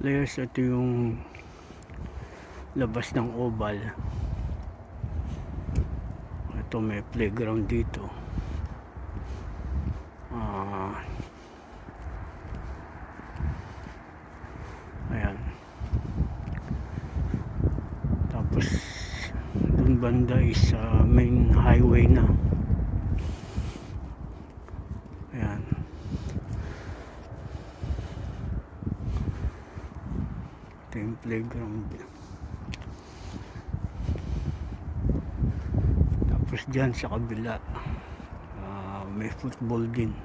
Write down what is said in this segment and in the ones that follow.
players, ito yung labas ng oval. Ito may playground dito. Ayan. Tapos dun banda is main highway na. Ayan. Ito yung playground. Tapos dyan sa kabila may football din.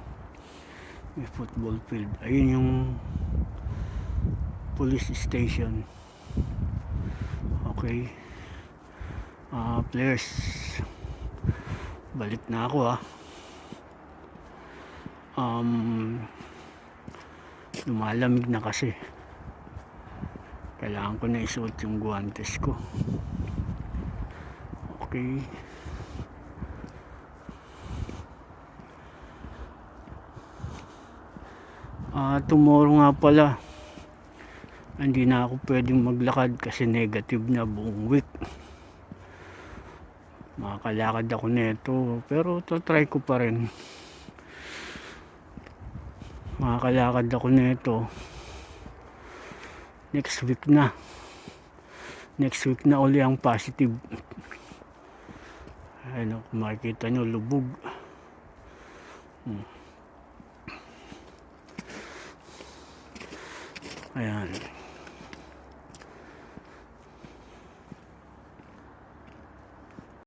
May football field. Ayun yung police station. Okay. Players, balik na ako lumalamig na kasi. Kailangan ko na isuot yung guwantes ko. Okay. Tomorrow nga pala, hindi na ako pwedeng maglakad kasi negative na buong week. Makakalakad ako nito, pero try ko pa rin. Makakalakad ako nito next week na. Next week na uli ang positive. Ayun, kung makikita nyo, lubog. Ayan.